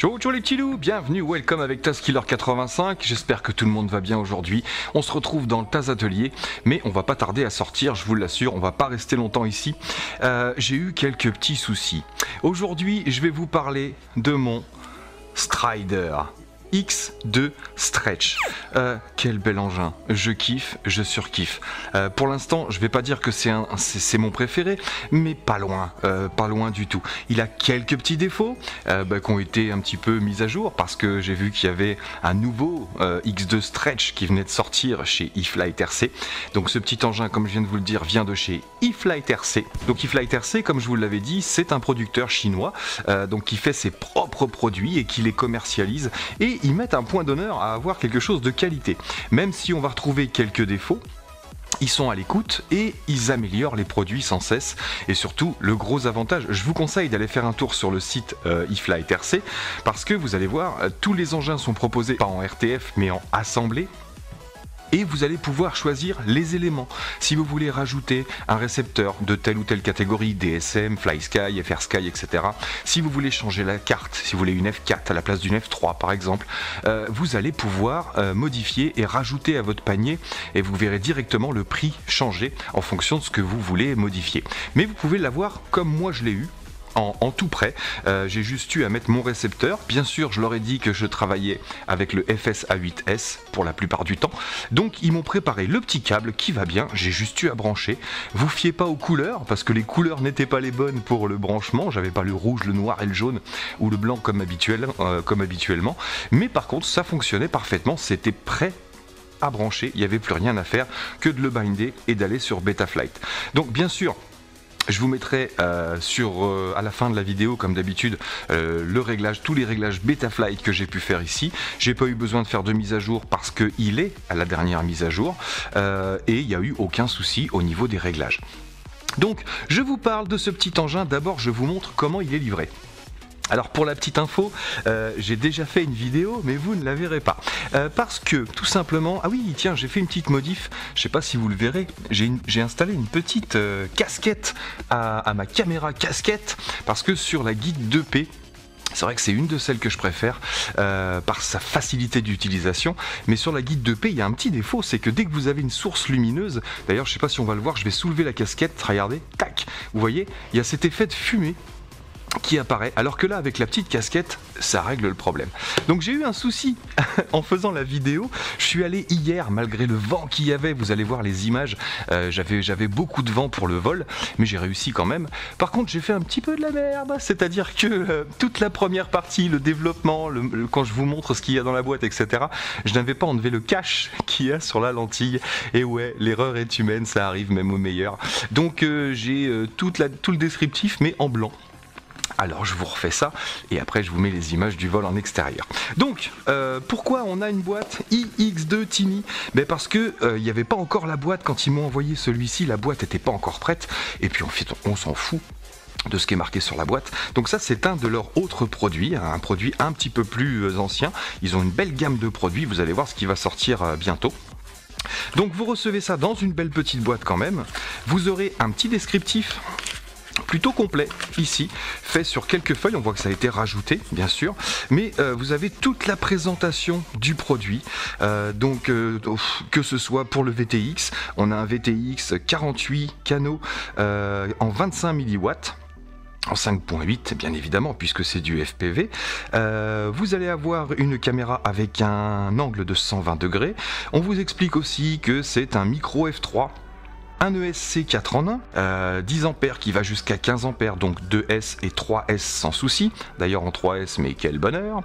Ciao ciao les petits loups, bienvenue, welcome avec TazKiller85, j'espère que tout le monde va bien aujourd'hui. On se retrouve dans le Taz Atelier, mais on va pas tarder à sortir, je vous l'assure, on va pas rester longtemps ici. J'ai eu quelques petits soucis. Aujourd'hui, je vais vous parler de mon Strider X2 Stretch. Quel bel engin, je kiffe, je surkiffe. Pour l'instant, je vais pas dire que c'est mon préféré, mais pas loin du tout. Il a quelques petits défauts qui ont été un petit peu mis à jour parce que j'ai vu qu'il y avait un nouveau X2 Stretch qui venait de sortir chez eFlight RC. Donc ce petit engin, comme je viens de vous le dire, vient de chez eFlight RC. Donc eFlight RC, comme je vous l'avais dit, c'est un producteur chinois donc qui fait ses propres produits et qui les commercialise, et ils mettent un point d'honneur à avoir quelque chose de qualité. Même si on va retrouver quelques défauts, ils sont à l'écoute et ils améliorent les produits sans cesse. Et surtout, le gros avantage, je vous conseille d'aller faire un tour sur le site eFlight RC, parce que vous allez voir, tous les engins sont proposés pas en RTF mais en assemblée. Et vous allez pouvoir choisir les éléments. Si vous voulez rajouter un récepteur de telle ou telle catégorie, DSM, FlySky, FrSky, etc. Si vous voulez changer la carte, si vous voulez une F4 à la place d'une F3 par exemple, vous allez pouvoir modifier et rajouter à votre panier, et vous verrez directement le prix changer en fonction de ce que vous voulez modifier. Mais vous pouvez l'avoir comme moi je l'ai eu. En tout prêt, j'ai juste eu à mettre mon récepteur. Bien sûr, je leur ai dit que je travaillais avec le FS-A8S pour la plupart du temps. Donc ils m'ont préparé le petit câble qui va bien, j'ai juste eu à brancher. Vous fiez pas aux couleurs, parce que les couleurs n'étaient pas les bonnes pour le branchement. J'avais pas le rouge, le noir et le jaune, ou le blanc comme habituellement. Mais par contre, ça fonctionnait parfaitement, c'était prêt à brancher. Il n'y avait plus rien à faire que de le binder et d'aller sur Betaflight. Donc bien sûr, je vous mettrai à la fin de la vidéo, comme d'habitude, tous les réglages Betaflight que j'ai pu faire ici. J'ai pas eu besoin de faire de mise à jour parce qu'il est à la dernière mise à jour et il n'y a eu aucun souci au niveau des réglages. Donc, je vous parle de ce petit engin. D'abord, je vous montre comment il est livré. Alors pour la petite info, j'ai déjà fait une vidéo, mais vous ne la verrez pas. Parce que, tout simplement... Ah oui, tiens, j'ai fait une petite modif, je sais pas si vous le verrez, j'ai installé une petite casquette à ma caméra casquette, parce que sur la Guide 2P, c'est vrai que c'est une de celles que je préfère par sa facilité d'utilisation, mais sur la Guide 2P, il y a un petit défaut, c'est que dès que vous avez une source lumineuse, d'ailleurs je sais pas si on va le voir, je vais soulever la casquette, regardez, tac, vous voyez, il y a cet effet de fumée qui apparaît, alors que là avec la petite casquette ça règle le problème. Donc j'ai eu un souci en faisant la vidéo. Je suis allé hier, malgré le vent qu'il y avait, vous allez voir les images, j'avais beaucoup de vent pour le vol, mais j'ai réussi quand même. Par contre j'ai fait un petit peu de la merde, c'est-à-dire que toute la première partie, le développement, quand je vous montre ce qu'il y a dans la boîte, etc., je n'avais pas enlevé le cache qu'il y a sur la lentille, et ouais, l'erreur est humaine, ça arrive même au meilleur. Donc j'ai tout le descriptif mais en blanc. Alors je vous refais ça et après je vous mets les images du vol en extérieur. Donc pourquoi on a une boîte iX2 Tiny? Parce que il n'y avait pas encore la boîte quand ils m'ont envoyé celui-ci, la boîte n'était pas encore prête, et puis en fait on s'en fout de ce qui est marqué sur la boîte. Donc ça c'est un de leurs autres produits, un produit un petit peu plus ancien. Ils ont une belle gamme de produits, vous allez voir ce qui va sortir bientôt. Donc vous recevez ça dans une belle petite boîte quand même. Vous aurez un petit descriptif plutôt complet ici, fait sur quelques feuilles, on voit que ça a été rajouté bien sûr, mais vous avez toute la présentation du produit, que ce soit pour le VTX, on a un VTX 48 canaux en 25 mW, en 5.8 bien évidemment puisque c'est du FPV. Vous allez avoir une caméra avec un angle de 120 degrés, on vous explique aussi que c'est un micro F3, un ESC 4 en 1, 10 ampères qui va jusqu'à 15 ampères, donc 2S et 3S sans souci, d'ailleurs en 3S mais quel bonheur,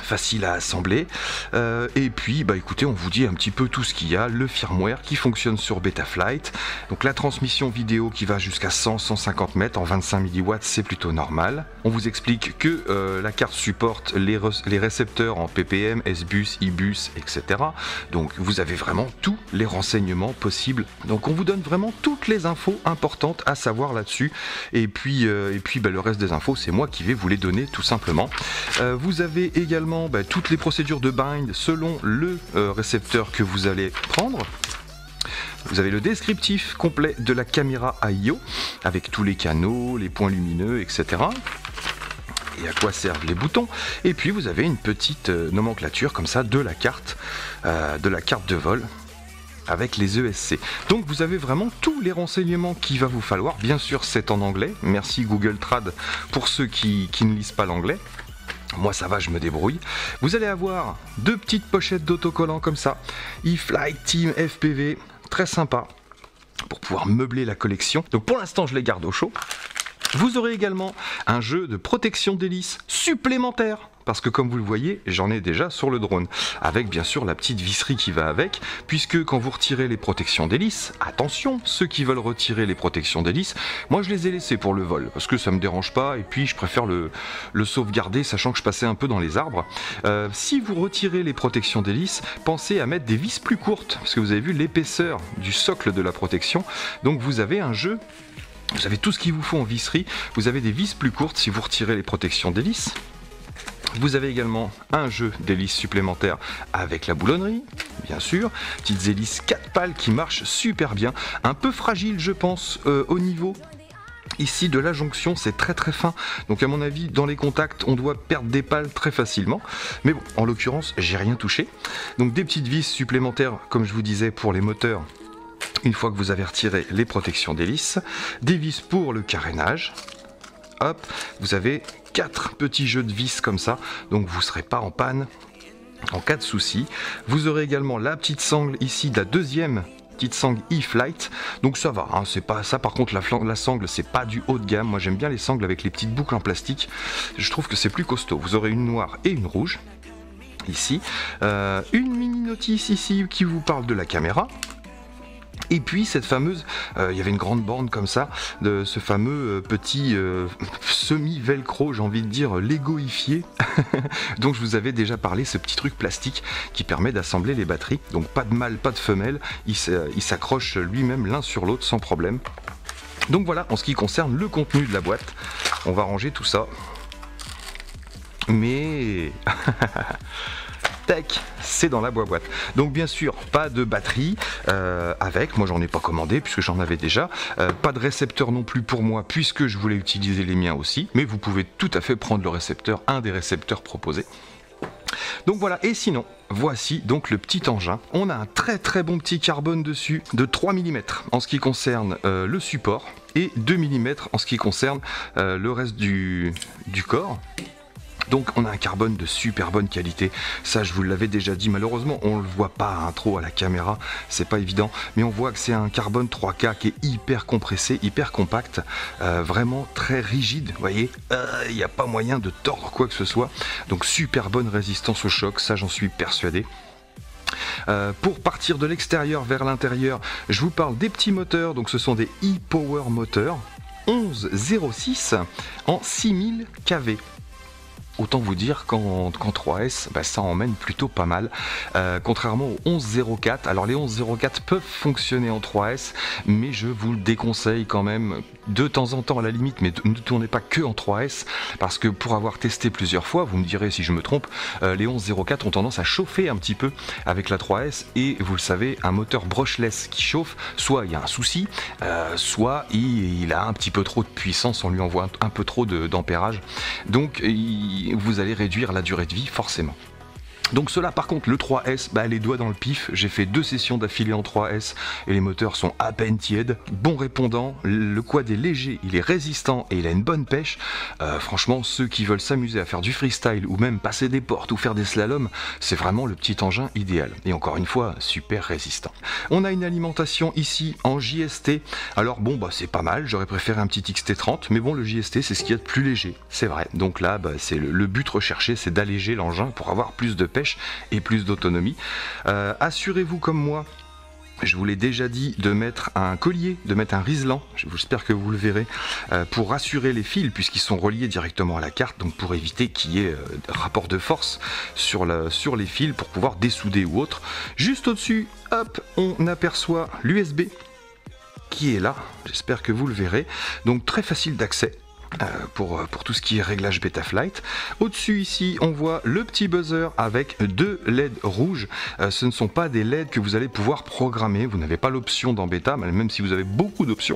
facile à assembler, et puis bah écoutez, on vous dit un petit peu tout ce qu'il y a, le firmware qui fonctionne sur Betaflight, donc la transmission vidéo qui va jusqu'à 100-150 mètres en 25 mW, c'est plutôt normal. On vous explique que la carte supporte les récepteurs en PPM, S-Bus, I-Bus, etc. Donc vous avez vraiment tous les renseignements possibles, donc on vous donne vraiment toutes les infos importantes à savoir là-dessus, et puis le reste des infos c'est moi qui vais vous les donner tout simplement. Vous avez également toutes les procédures de bind selon le récepteur que vous allez prendre. Vous avez le descriptif complet de la caméra AIO avec tous les canaux, les points lumineux, etc. et à quoi servent les boutons. Et puis vous avez une petite nomenclature comme ça de la carte de vol avec les ESC. Donc vous avez vraiment tous les renseignements qu'il va vous falloir. Bien sûr c'est en anglais, merci Google Trad pour ceux qui ne lisent pas l'anglais. Moi ça va, je me débrouille. Vous allez avoir 2 petites pochettes d'autocollants comme ça. eFlight Team FPV, très sympa pour pouvoir meubler la collection. Donc pour l'instant je les garde au chaud. Vous aurez également un jeu de protection d'hélice supplémentaire, parce que comme vous le voyez, j'en ai déjà sur le drone, avec bien sûr la petite visserie qui va avec, puisque quand vous retirez les protections d'hélice, attention, ceux qui veulent retirer les protections d'hélice, moi je les ai laissées pour le vol, parce que ça me dérange pas, et puis je préfère le sauvegarder, sachant que je passais un peu dans les arbres. Si vous retirez les protections d'hélice, pensez à mettre des vis plus courtes, parce que vous avez vu l'épaisseur du socle de la protection, donc vous avez un jeu. Vous avez tout ce qu'il vous faut en visserie, vous avez des vis plus courtes si vous retirez les protections d'hélice. Vous avez également un jeu d'hélice supplémentaire avec la boulonnerie, bien sûr. Petites hélices 4 pales qui marchent super bien, un peu fragile je pense au niveau ici de la jonction, c'est très très fin, donc à mon avis dans les contacts on doit perdre des pales très facilement, mais bon en l'occurrence j'ai rien touché. Donc des petites vis supplémentaires comme je vous disais pour les moteurs. Une fois que vous avez retiré les protections d'hélice, des vis pour le carénage, hop, vous avez 4 petits jeux de vis comme ça, donc vous ne serez pas en panne en cas de souci. Vous aurez également la petite sangle ici, de la deuxième petite sangle eFlight, donc ça va, hein, c'est pas ça. Par contre la sangle c'est pas du haut de gamme, moi j'aime bien les sangles avec les petites boucles en plastique, je trouve que c'est plus costaud. Vous aurez une noire et une rouge ici, une mini notice ici qui vous parle de la caméra. Et puis cette fameuse, il y avait une grande bande comme ça, de ce fameux petit semi-velcro, j'ai envie de dire Legoifié, dont je vous avais déjà parlé, ce petit truc plastique qui permet d'assembler les batteries. Donc pas de mâle, pas de femelle, il s'accroche lui-même l'un sur l'autre sans problème. Donc voilà, en ce qui concerne le contenu de la boîte, on va ranger tout ça. Mais... Tac, c'est dans la boîte. Donc bien sûr, pas de batterie avec, moi j'en ai pas commandé puisque j'en avais déjà, pas de récepteur non plus pour moi puisque je voulais utiliser les miens aussi, mais vous pouvez tout à fait prendre le récepteur, un des récepteurs proposés. Donc voilà, et sinon, voici donc le petit engin. On a un très très bon petit carbone dessus de 3 mm en ce qui concerne le support et 2 mm en ce qui concerne le reste du corps. Donc on a un carbone de super bonne qualité, ça je vous l'avais déjà dit, malheureusement on le voit pas hein, trop à la caméra, c'est pas évident, mais on voit que c'est un carbone 3K qui est hyper compressé, hyper compact, vraiment très rigide, vous voyez, il n'y a pas moyen de tordre quoi que ce soit, donc super bonne résistance au choc, ça j'en suis persuadé. Pour partir de l'extérieur vers l'intérieur, je vous parle des petits moteurs, donc ce sont des e-Power moteurs 1106 en 6000 kV. Autant vous dire qu'en 3S, bah, ça emmène plutôt pas mal, contrairement aux 1104. Alors les 1104 peuvent fonctionner en 3S, mais je vous le déconseille quand même de temps en temps à la limite, mais ne tournez pas que en 3S, parce que pour avoir testé plusieurs fois, vous me direz si je me trompe, les 1104 ont tendance à chauffer un petit peu avec la 3S, et vous le savez, un moteur brushless qui chauffe, soit il y a un souci, soit il a un petit peu trop de puissance, on lui envoie un peu trop d'ampérage, donc vous allez réduire la durée de vie forcément. Donc cela par contre le 3S, bah, les doigts dans le pif, j'ai fait 2 sessions d'affilée en 3S et les moteurs sont à peine tièdes, bon répondant, le quad est léger, il est résistant et il a une bonne pêche. Franchement ceux qui veulent s'amuser à faire du freestyle ou même passer des portes ou faire des slaloms, c'est vraiment le petit engin idéal et encore une fois super résistant. On a une alimentation ici en JST, alors bon bah c'est pas mal, j'aurais préféré un petit XT30 mais bon le JST c'est ce qu'il y a de plus léger, c'est vrai, donc là bah, c'est le but recherché, c'est d'alléger l'engin pour avoir plus de pêche et plus d'autonomie. Assurez-vous comme moi, je vous l'ai déjà dit, de mettre un collier, de mettre un riselant, j'espère que vous le verrez, pour rassurer les fils puisqu'ils sont reliés directement à la carte, donc pour éviter qu'il y ait rapport de force sur les fils pour pouvoir dessouder ou autre. Juste au-dessus, hop, on aperçoit l'USB qui est là, j'espère que vous le verrez, donc très facile d'accès. Pour tout ce qui est réglage Betaflight. Au-dessus ici on voit le petit buzzer avec 2 LED rouges. Ce ne sont pas des LED que vous allez pouvoir programmer, vous n'avez pas l'option dans bêta, même si vous avez beaucoup d'options,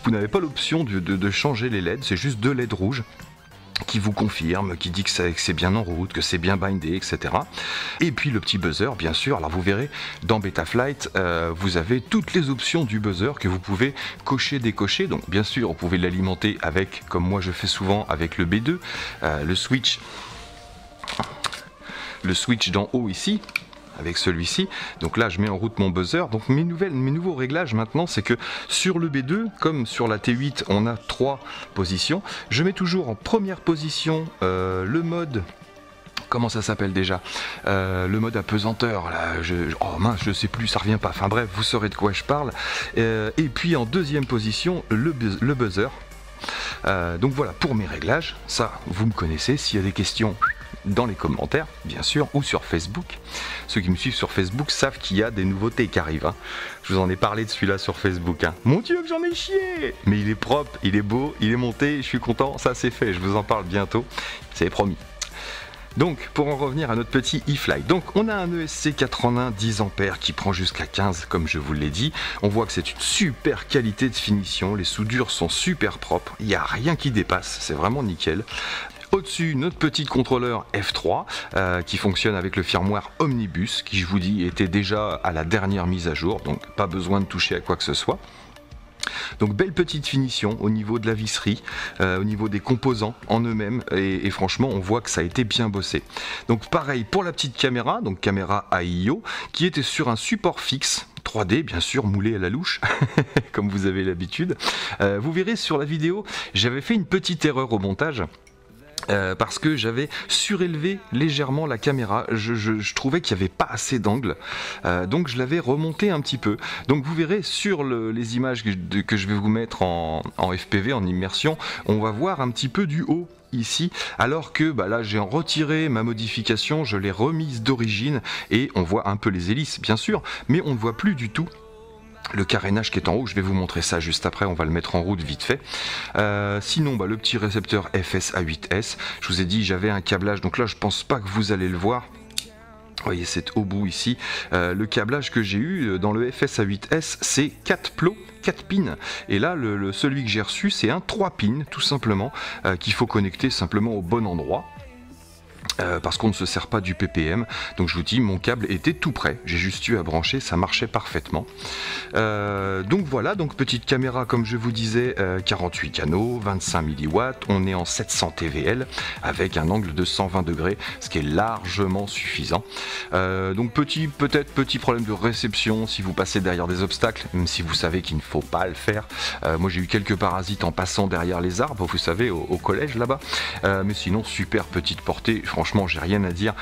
vous n'avez pas l'option de changer les LED, c'est juste 2 LED rouges. qui vous confirme, qui dit que c'est bien en route, que c'est bien bindé, etc. Et puis le petit buzzer, bien sûr. Alors vous verrez, dans Betaflight, vous avez toutes les options du buzzer que vous pouvez cocher, décocher. Donc bien sûr, vous pouvez l'alimenter avec, comme moi je fais souvent, avec le B2, le switch d'en haut ici, avec celui-ci. Donc là je mets en route mon buzzer. Donc mes nouveaux réglages maintenant, c'est que sur le B2 comme sur la T8 on a 3 positions, je mets toujours en première position le mode, comment ça s'appelle déjà, le mode apesanteur là, oh mince, je sais plus, ça revient pas, enfin bref, vous saurez de quoi je parle. Et puis en deuxième position le buzzer. Donc voilà pour mes réglages, ça vous me connaissez. S'il y a des questions, dans les commentaires bien sûr, ou sur Facebook. Ceux qui me suivent sur Facebook savent qu'il y a des nouveautés qui arrivent, hein. Je vous en ai parlé de celui-là sur Facebook, hein. Mon Dieu que j'en ai chié, mais il est propre, il est beau, il est monté, je suis content, ça c'est fait, je vous en parle bientôt, c'est promis. Donc pour en revenir à notre petit eFly, donc on a un ESC 80 10 ampères qui prend jusqu'à 15 comme je vous l'ai dit. On voit que c'est une super qualité de finition, les soudures sont super propres, il n'y a rien qui dépasse, c'est vraiment nickel. Au-dessus, notre petit contrôleur F3 qui fonctionne avec le firmware Omnibus, qui je vous dis était déjà à la dernière mise à jour, donc pas besoin de toucher à quoi que ce soit. Donc belle petite finition au niveau de la visserie, au niveau des composants en eux-mêmes, et franchement on voit que ça a été bien bossé. Donc pareil pour la petite caméra, donc caméra AIO, qui était sur un support fixe 3D, bien sûr, moulé à la louche, comme vous avez l'habitude. Vous verrez sur la vidéo, j'avais fait une petite erreur au montage. Parce que j'avais surélevé légèrement la caméra, je trouvais qu'il n'y avait pas assez d'angle, donc je l'avais remonté un petit peu. Donc vous verrez sur les images que je vais vous mettre en FPV, en immersion, on va voir un petit peu du haut ici, alors que là j'ai retiré ma modification, je l'ai remise d'origine et on voit un peu les hélices bien sûr, mais on ne voit plus du tout le carénage qui est en haut. Je vais vous montrer ça juste après, on va le mettre en route vite fait. Sinon le petit récepteur FS-A8S, je vous ai dit j'avais un câblage, donc là je pense pas que vous allez le voir. Vous voyez, c'est au bout ici. Le câblage que j'ai eu dans le FS-A8S, c'est 4 plots, 4 pins. Et là, celui que j'ai reçu, c'est un 3 pins, tout simplement, qu'il faut connecter simplement au bon endroit. Parce qu'on ne se sert pas du ppm, donc je vous dis mon câble était tout prêt, j'ai juste eu à brancher, ça marchait parfaitement. Donc voilà, donc petite caméra comme je vous disais, 48 canaux, 25 mW, on est en 700 TVL avec un angle de 120 degrés, ce qui est largement suffisant. Donc peut-être petit problème de réception si vous passez derrière des obstacles, même si vous savez qu'il ne faut pas le faire. Moi j'ai eu quelques parasites en passant derrière les arbres, vous savez, au collège là-bas, mais sinon super petite portée. Franchement, j'ai rien à dire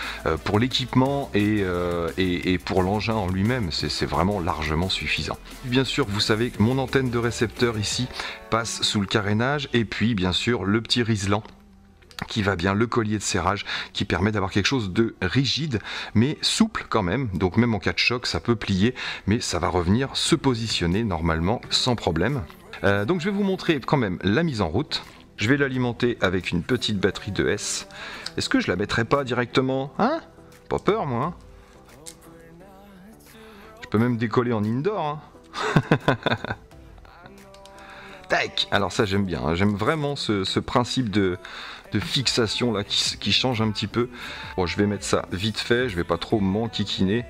pour l'équipement et pour l'engin en lui-même, c'est vraiment largement suffisant. Bien sûr, vous savez que mon antenne de récepteur ici passe sous le carénage, et puis bien sûr le petit riselant qui va bien, le collier de serrage qui permet d'avoir quelque chose de rigide mais souple quand même, donc même en cas de choc ça peut plier, mais ça va revenir se positionner normalement sans problème. Donc je vais vous montrer quand même la mise en route. Je vais l'alimenter avec une petite batterie de S. Est-ce que je la mettrai pas directement, hein? Pas peur moi, hein? Je peux même décoller en indoor, hein. Tac. Alors ça j'aime bien, hein. J'aime vraiment ce principe de fixation là qui change un petit peu. Bon, je vais mettre ça vite fait, je vais pas trop m'enquiquiner,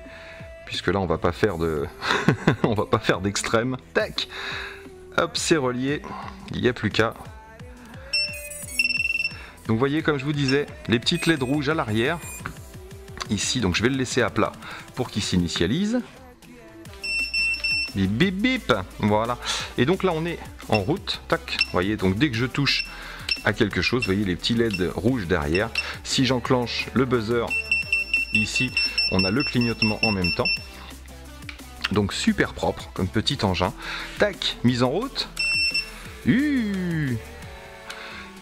puisque là on va pas faire de on va pas faire d'extrême. Tac. Hop, c'est relié, il n'y a plus qu'à. Donc vous voyez, comme je vous disais, les petites LED rouges à l'arrière, ici, donc je vais le laisser à plat pour qu'il s'initialise. Bip bip bip, voilà. Et donc là on est en route, tac, vous voyez, donc dès que je touche à quelque chose, vous voyez les petits LED rouges derrière. Si j'enclenche le buzzer, ici, on a le clignotement en même temps. Donc super propre comme petit engin. Tac, mise en route.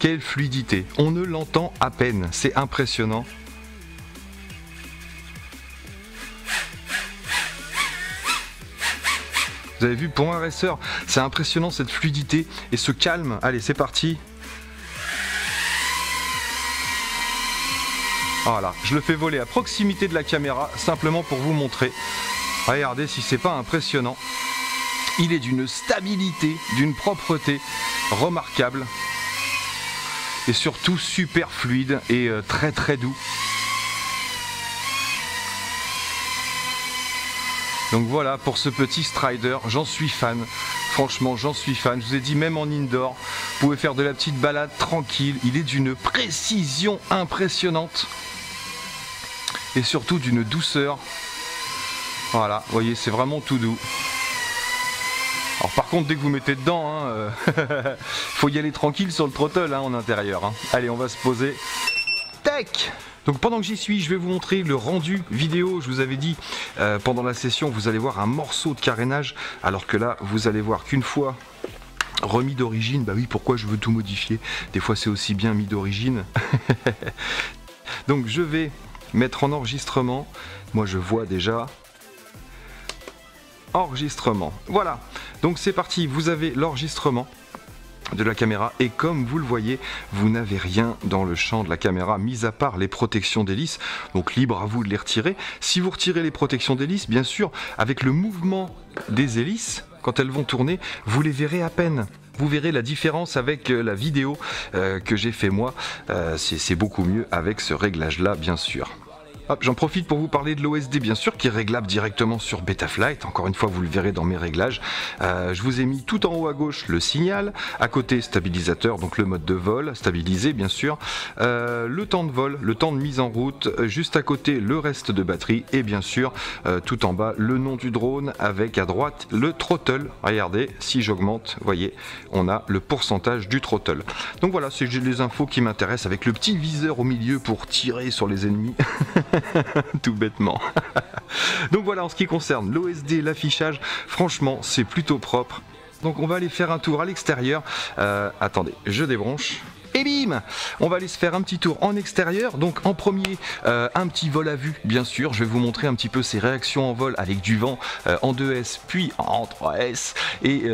Quelle fluidité, on ne l'entend à peine, c'est impressionnant. Vous avez vu, pour un racer, c'est impressionnant cette fluidité et ce calme. Allez, c'est parti. Voilà, je le fais voler à proximité de la caméra, simplement pour vous montrer. Regardez si c'est pas impressionnant. Il est d'une stabilité, d'une propreté remarquable. et surtout super fluide et très très doux. Donc voilà pour ce petit Strider, j'en suis fan, franchement j'en suis fan, je vous ai dit même en indoor, vous pouvez faire de la petite balade tranquille, il est d'une précision impressionnante et surtout d'une douceur, voilà, vous voyez c'est vraiment tout doux. Alors par contre dès que vous mettez dedans, faut y aller tranquille sur le throttle en intérieur. Allez on va se poser, tac. Donc pendant que j'y suis, je vais vous montrer le rendu vidéo. Je vous avais dit pendant la session, vous allez voir un morceau de carénage, alors que là, vous allez voir qu'une fois remis d'origine, bah oui, pourquoi je veux tout modifier? Des fois, c'est aussi bien mis d'origine. Donc je vais mettre en enregistrement. Moi, je vois déjà enregistrement. Voilà. Donc c'est parti. Vous avez l'enregistrement de la caméra et comme vous le voyez, vous n'avez rien dans le champ de la caméra mis à part les protections d'hélice, donc libre à vous de les retirer. Si vous retirez les protections d'hélice, bien sûr, avec le mouvement des hélices, quand elles vont tourner, vous les verrez à peine. Vous verrez la différence avec la vidéo que j'ai fait moi, c'est beaucoup mieux avec ce réglage là bien sûr. J'en profite pour vous parler de l'OSD bien sûr qui est réglable directement sur Betaflight. Encore une fois vous le verrez dans mes réglages. Je vous ai mis tout en haut à gauche le signal, à côté stabilisateur, donc le mode de vol, stabilisé bien sûr, le temps de vol, le temps de mise en route, juste à côté le reste de batterie et bien sûr tout en bas le nom du drone avec à droite le throttle. Regardez, si j'augmente, vous voyez, on a le pourcentage du throttle. Donc voilà, c'est les infos qui m'intéressent avec le petit viseur au milieu pour tirer sur les ennemis. Tout bêtement. Donc voilà en ce qui concerne l'OSD, l'affichage, franchement c'est plutôt propre. Donc on va aller faire un tour à l'extérieur. Attendez, je débranche. Et bim, on va aller se faire un petit tour en extérieur. Donc en premier, un petit vol à vue, bien sûr. Je vais vous montrer un petit peu ses réactions en vol avec du vent en 2S puis en 3S. Et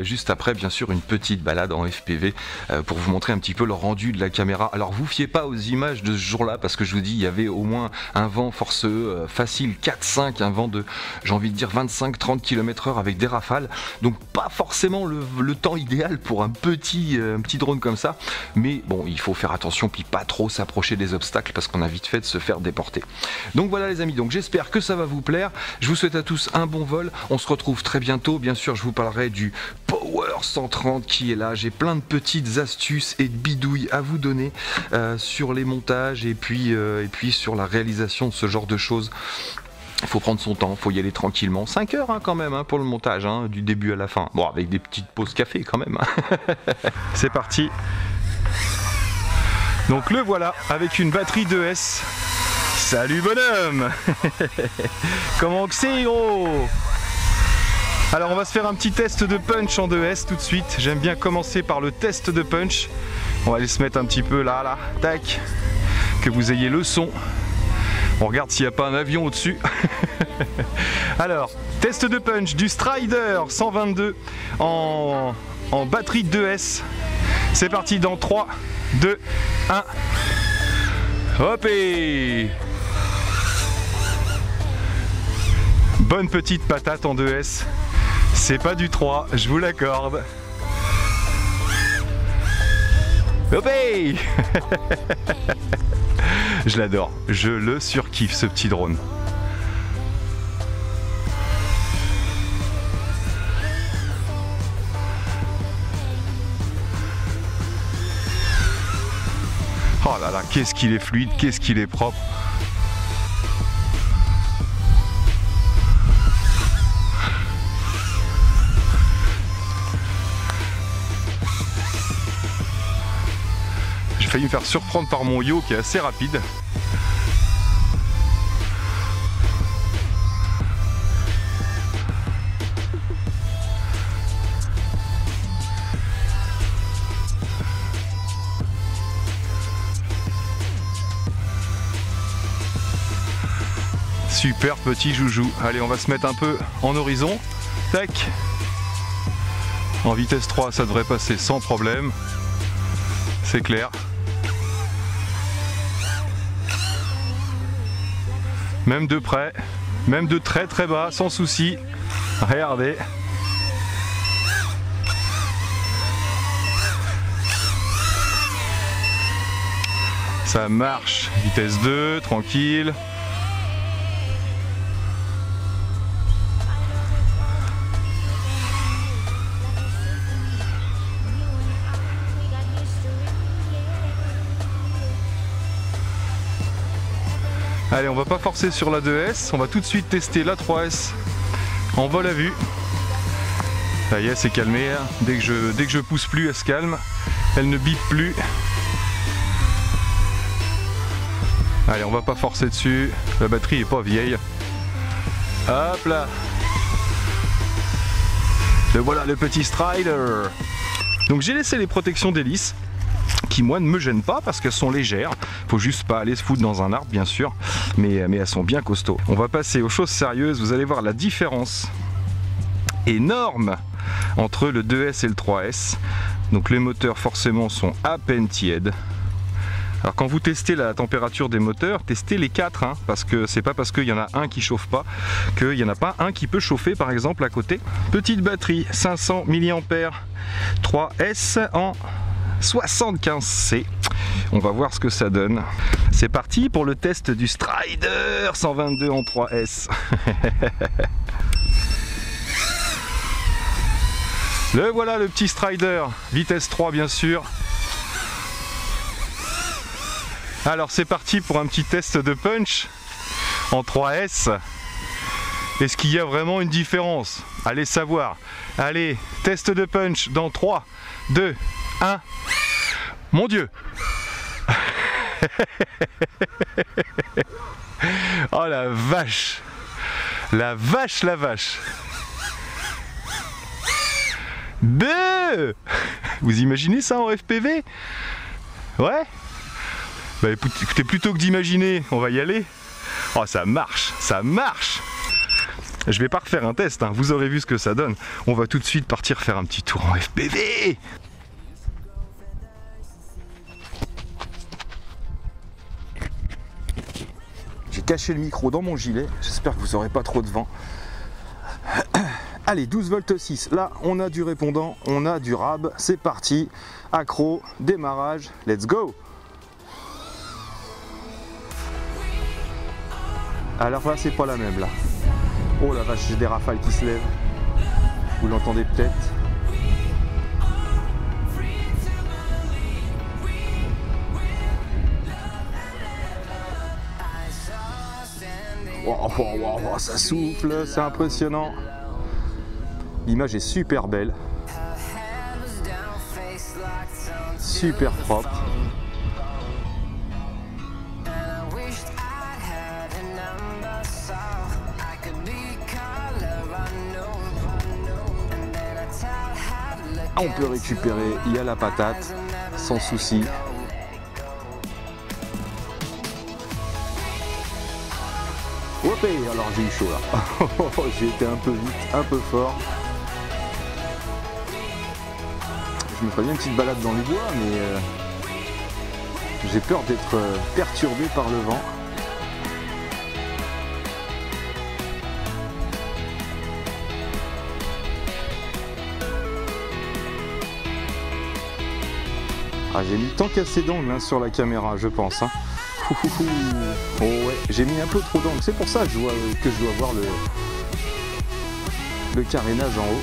juste après, bien sûr, une petite balade en FPV pour vous montrer un petit peu le rendu de la caméra. Alors vous fiez pas aux images de ce jour-là parce que je vous dis, il y avait au moins un vent forceux facile 4-5, un vent de, j'ai envie de dire 25-30 km/h avec des rafales. Donc pas forcément le temps idéal pour un petit drone comme ça. Mais bon, il faut faire attention puis pas trop s'approcher des obstacles parce qu'on a vite fait de se faire déporter. Donc voilà les amis, donc j'espère que ça va vous plaire. Je vous souhaite à tous un bon vol. On se retrouve très bientôt. Bien sûr, je vous parlerai du Power 130 qui est là. J'ai plein de petites astuces et de bidouilles à vous donner sur les montages et puis sur la réalisation de ce genre de choses. Il faut prendre son temps, il faut y aller tranquillement. 5 heures quand même pour le montage, du début à la fin. Bon, avec des petites pauses café quand même. C'est parti. Donc le voilà, avec une batterie 2S. Salut bonhomme. Comment que c'est gros? Alors on va se faire un petit test de punch en 2S tout de suite. J'aime bien commencer par le test de punch. On va aller se mettre un petit peu là, tac. Que vous ayez le son. On regarde s'il n'y a pas un avion au-dessus. Alors, test de punch du Strider 122 en batterie 2S. C'est parti dans 3, 2, 1. Hop et bonne petite patate en 2S. C'est pas du 3, je vous l'accorde. Hop et je l'adore, je le surkiffe ce petit drone. Oh là là, qu'est-ce qu'il est fluide, qu'est-ce qu'il est propre. J'ai failli me faire surprendre par mon yo qui est assez rapide. Super petit joujou. Allez, on va se mettre un peu en horizon. Tac. En vitesse 3, ça devrait passer sans problème. C'est clair. Même de près, même de très très bas, sans souci. Regardez. Ça marche. Vitesse 2, tranquille. Allez, on va pas forcer sur la 2S, on va tout de suite tester la 3S en vol à vue. Ça y est, c'est calmé. Hein. Dès que je pousse plus, elle se calme. Elle ne bip plus. Allez, on va pas forcer dessus. La batterie est pas vieille. Hop là. Et voilà le petit Strider. Donc j'ai laissé les protections d'hélice qui moi ne me gênent pas parce qu'elles sont légères. Faut juste pas aller se foutre dans un arbre bien sûr, mais elles sont bien costauds. On va passer aux choses sérieuses, vous allez voir la différence énorme entre le 2S et le 3S. Donc les moteurs forcément sont à peine tièdes. Alors quand vous testez la température des moteurs, testez les 4 hein, parce que c'est pas parce qu'il y en a un qui chauffe pas qu'il n'y en a pas un qui peut chauffer par exemple à côté. Petite batterie 500 mAh 3S en 75C. On va voir ce que ça donne. C'est parti pour le test du Strider 122 en 3S. Le voilà le petit Strider, vitesse 3 bien sûr. Alors c'est parti pour un petit test de punch en 3S. Est-ce qu'il y a vraiment une différence? Allez savoir. Allez, test de punch dans 3, 2, 1. Mon Dieu. Oh la vache. La vache, la vache. Vous imaginez ça en FPV? Ouais. Bah écoutez, plutôt que d'imaginer, on va y aller. Oh ça marche, ça marche. Je vais pas refaire un test, hein. Vous aurez vu ce que ça donne. On va tout de suite partir faire un petit tour en FPV. J'ai caché le micro dans mon gilet, j'espère que vous n'aurez pas trop de vent. Allez, 12 volts 6, là on a du répondant, on a du rab, c'est parti, accro, démarrage, let's go. Alors là c'est pas la même là. Oh la vache, j'ai des rafales qui se lèvent, vous l'entendez peut-être. Oh, ça souffle, c'est impressionnant. L'image est super belle, super propre. On peut récupérer, il y a la patate, sans souci. Hop, alors j'ai eu chaud là. J'ai été un peu vite, un peu fort. Je me ferais bien une petite balade dans les bois, mais j'ai peur d'être perturbé par le vent. Ah, j'ai mis tant qu'assez d'angle hein, sur la caméra, je pense. Hein. Oh ouais, j'ai mis un peu trop d'angle, c'est pour ça que je dois voir le carénage en haut.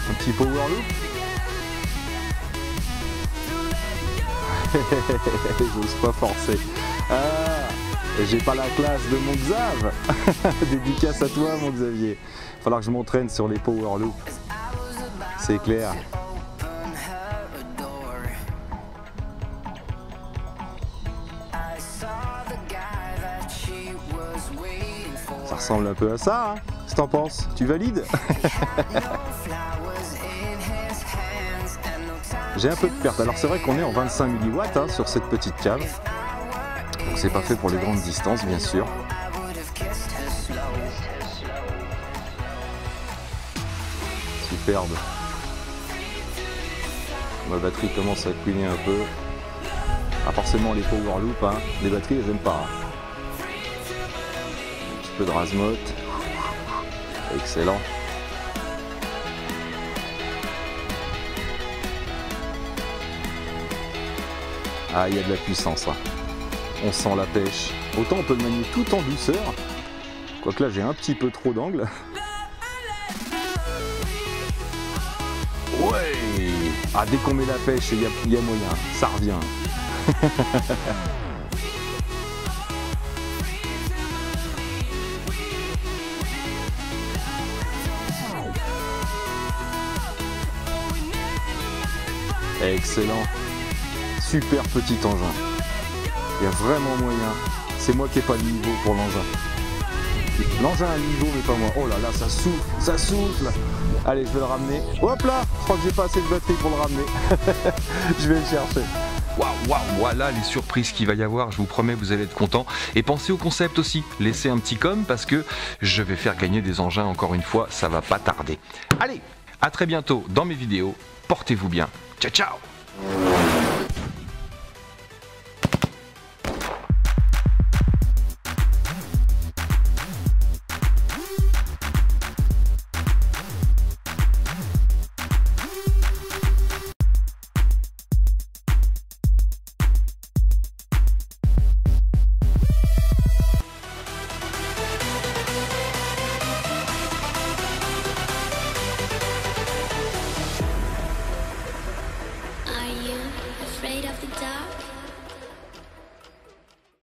Un petit power loop. J'ose pas forcer. J'ai pas la classe de mon Xav. Dédicace à toi mon Xavier. Il falloir que je m'entraîne sur les power loops. C'est clair. Ça ressemble un peu à ça, hein. Qu'est-ce que t'en penses? Tu valides? J'ai un peu de perte. Alors c'est vrai qu'on est en 25 mW hein, sur cette petite cave. Donc c'est pas fait pour les grandes distances bien sûr. Superbe. Ma batterie commence à couiner un peu. Ah forcément les power loops, hein, les batteries elles aiment pas. Hein. peu de rasemote. Excellent. Ah, il y a de la puissance là. On sent la pêche. Autant on peut le manier tout en douceur. Quoique là j'ai un petit peu trop d'angle. Ouais. Ah, dès qu'on met la pêche, il y a moyen. Ça revient. Excellent. Super petit engin. Il y a vraiment moyen. C'est moi qui n'ai pas le niveau pour l'engin. L'engin a le niveau mais pas moi. Oh là là, ça souffle, ça souffle. Allez, je vais le ramener. Hop là, je crois que j'ai pas assez de batterie pour le ramener. Je vais le chercher. Waouh, waouh, voilà les surprises qu'il va y avoir, je vous promets, vous allez être contents. Et pensez au concept aussi, laissez un petit com parce que je vais faire gagner des engins encore une fois, ça va pas tarder. Allez, à très bientôt dans mes vidéos, portez-vous bien. Ciao, ciao.